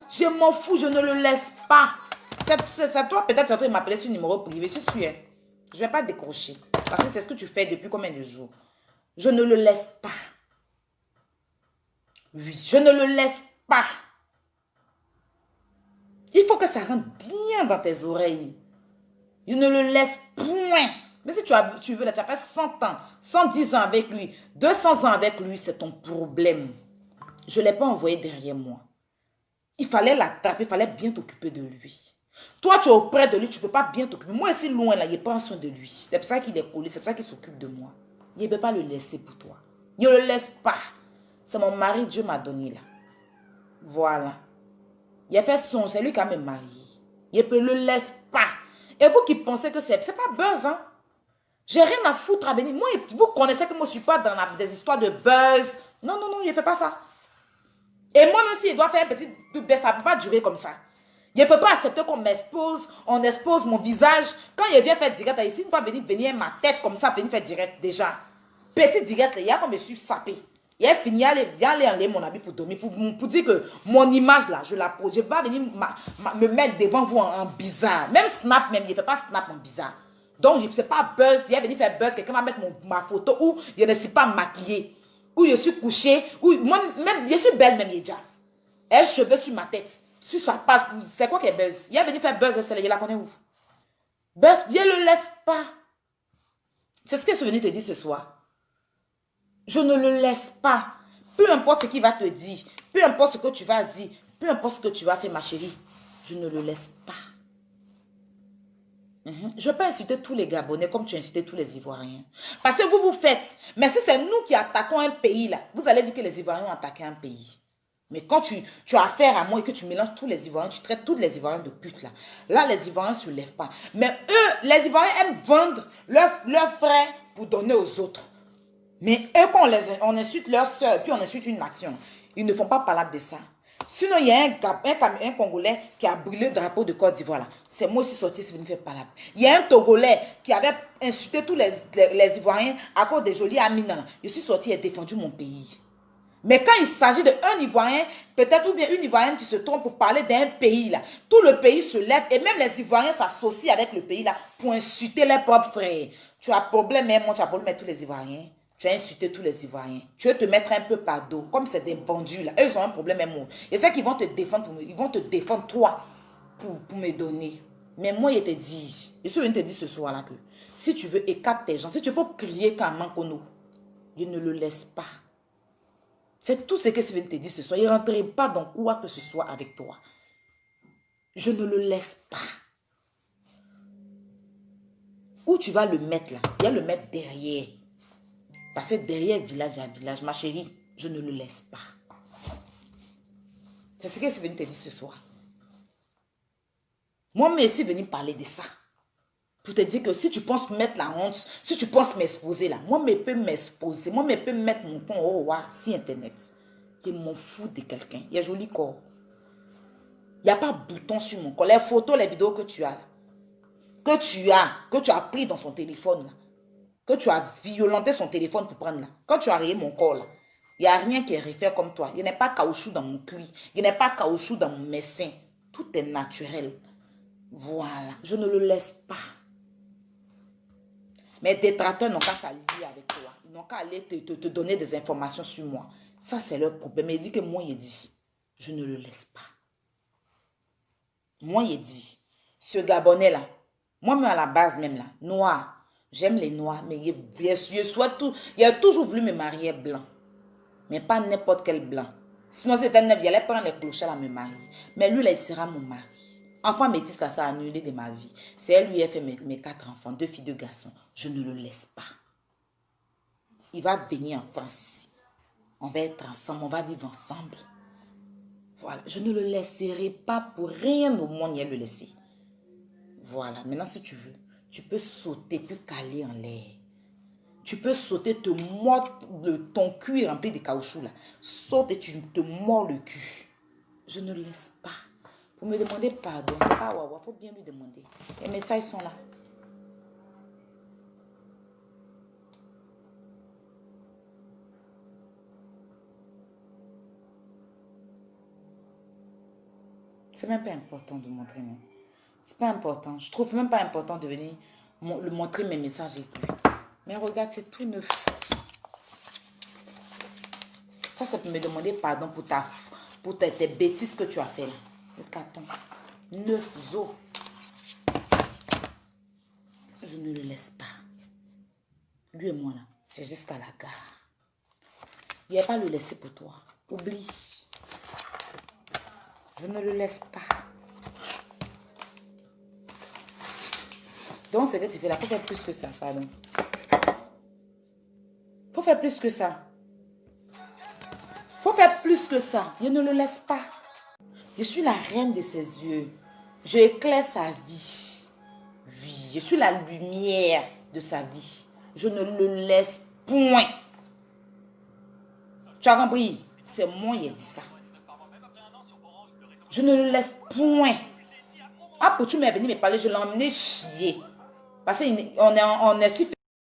Je m'en fous, je ne le laisse pas. C'est toi, peut-être, tu es en train de m'appeler sur le numéro privé, je suis sûr. Je ne vais pas décrocher. Parce que c'est ce que tu fais depuis combien de jours? Je ne le laisse pas. Oui, je ne le laisse pas. Il faut que ça rentre bien dans tes oreilles. Je ne le laisse point. Mais si tu veux, là, tu as fait 100 ans, 110 ans avec lui, 200 ans avec lui, c'est ton problème. Je ne l'ai pas envoyé derrière moi. Il fallait l'attraper, il fallait bien t'occuper de lui. Toi, tu es auprès de lui, tu ne peux pas bien t'occuper. Moi, ici, loin, là, il prend soin de lui. C'est pour ça qu'il est collé, c'est pour ça qu'il s'occupe de moi. Il ne peut pas le laisser pour toi. Il ne le laisse pas. C'est mon mari, Dieu m'a donné là. Voilà. Il a fait son, c'est lui qui a me marié. Il ne le laisse pas. Et vous qui pensez que c'est pas buzz, hein? J'ai rien à foutre à venir. Moi, vous connaissez que moi, je ne suis pas dans des histoires de buzz. Non, non, non, il ne fait pas ça. Et moi, même s'il doit faire un petit buzz, ça ne peut pas durer comme ça. Il ne peut pas accepter qu'on m'expose, on expose mon visage. Quand il vient faire direct, ici, il va venir ma tête comme ça, venir faire direct déjà. Petit direct, il y a comme je suis sapé. Il a fini, il aller enlever mon habit pour dormir, pour dire que mon image là, je la pose. Je ne vais pas venir me mettre devant vous en bizarre. Même Snap, même, il ne fait pas Snap en bizarre. Donc, ce n'est pas buzz, il a venu faire buzz, quelqu'un va mettre ma photo où je ne suis pas maquillée, où je suis couchée, où moi, même, je suis belle même, déjà. Elle cheveux sur ma tête, sur sa page, c'est quoi qui est buzz? Il a venu faire buzz, je la connais où? Buzz, je ne le laisse pas. C'est ce que je suis venu te dire ce soir. Je ne le laisse pas. Peu importe ce qu'il va te dire, peu importe ce que tu vas dire, peu importe ce que tu vas faire, ma chérie, je ne le laisse pas. Je ne vais pas insulter tous les Gabonais comme tu as insulté tous les Ivoiriens. Parce que vous faites. Mais si c'est nous qui attaquons un pays, là, vous allez dire que les Ivoiriens ont attaqué un pays. Mais quand tu as affaire à moi et que tu mélanges tous les Ivoiriens, tu traites tous les Ivoiriens de pute, là. Là, les Ivoiriens ne se lèvent pas. Mais eux, les Ivoiriens aiment vendre leurs frères pour donner aux autres. Mais eux, quand on insulte leur soeur, puis on insulte une nation, ils ne font pas parler de ça. Sinon, il y a un Congolais qui a brûlé le drapeau de Côte d'Ivoire. C'est moi aussi sorti, c'est venu faire parler. Il y a un Togolais qui avait insulté tous les Ivoiriens à cause des jolis Amina. Je suis sorti et défendu mon pays. Mais quand il s'agit d'un Ivoirien, peut-être ou bien une Ivoirienne qui se trompe pour parler d'un pays là, tout le pays se lève et même les Ivoiriens s'associent avec le pays là pour insulter leurs propres frères. Tu as problème, mais moi tu as problème avec tous les Ivoiriens. Tu as insulté tous les Ivoiriens. Tu veux te mettre un peu par dos, comme c'est des vendus là. Eux, ils ont un problème même moi. Et c'est qu'ils vont te défendre, ils vont te défendre toi pour me donner. Mais moi, je te dis, je suis venu te dire ce soir là que si tu veux écarter tes gens, si tu veux crier quand Mankono, je ne le laisse pas. C'est tout ce que je viens de te dire ce soir. Il ne rentrerait pas dans quoi que ce soit avec toi. Je ne le laisse pas. Où tu vas le mettre là? Il y a le mettre derrière. Parce que derrière village à village, ma chérie, je ne le laisse pas. C'est ce que je suis venu te dire ce soir. Moi, je suis venu parler de ça. Pour te dire que si tu penses mettre la honte, si tu penses m'exposer là, moi, je peux m'exposer. Moi, je peux mettre mon ton au roi sur Internet. Je m'en fous de quelqu'un. Il y a joli corps. Il n'y a pas de bouton sur mon corps. Les photos, les vidéos que tu as, que tu as pris dans son téléphone, là, que tu as violenté son téléphone pour prendre là. Quand tu as rayé mon corps là, il n'y a rien qui est refait comme toi. Il n'y a pas caoutchouc dans mon cuir. Il n'y a pas caoutchouc dans mes seins. Tout est naturel. Voilà. Je ne le laisse pas. Mes détracteurs n'ont qu'à s'allier avec toi. Ils n'ont qu'à aller te donner des informations sur moi. Ça, c'est leur problème. Mais il dit que moi, il dit, je ne le laisse pas. Moi, il dit, ce Gabonais là, moi-même à la base même là, noir, j'aime les noirs, mais il a toujours voulu me marier blanc. Mais pas n'importe quel blanc. Sinon, c'était un il allait prendre les clochards à me marier. Mais lui là, il sera mon mari. Enfant métis là, ça a annulé de ma vie. C'est elle lui qui a fait mes 4 enfants, 2 filles, 2 garçons. Je ne le laisse pas. Il va venir en France ici. On va être ensemble, on va vivre ensemble. Voilà, je ne le laisserai pas pour rien au monde, il le laisser. Voilà, maintenant si tu veux, tu peux sauter, puis caler en l'air. Tu peux sauter, te mordre ton cuir rempli de caoutchouc là. Saute et tu te mords le cul. Je ne le laisse pas. Pour me demander pardon, c'est pas waouh, il faut bien lui demander. Les messages sont là. C'est même pas important de montrer, non. C'est pas important. Je trouve même pas important de venir le montrer mes messages et tout. Mais regarde, c'est tout neuf. Ça peut me demander pardon pour tes bêtises que tu as fait. Le carton. 9 os. Je ne le laisse pas. Lui et moi là, c'est jusqu'à la gare. Il n'y a pas à le laisser pour toi. Oublie. Je ne le laisse pas. Donc, c'est que tu fais là. Il faut faire plus que ça, pardon. Il faut faire plus que ça. Il faut faire plus que ça. Je ne le laisse pas. Je suis la reine de ses yeux. Je éclaire sa vie. Oui, je suis la lumière de sa vie. Je ne le laisse point. Tu as compris? C'est moi qui ai dit ça. Je ne le laisse point. Ah, pour tu m'es venu me parler, je l'ai emmené chier. Parce qu'on est si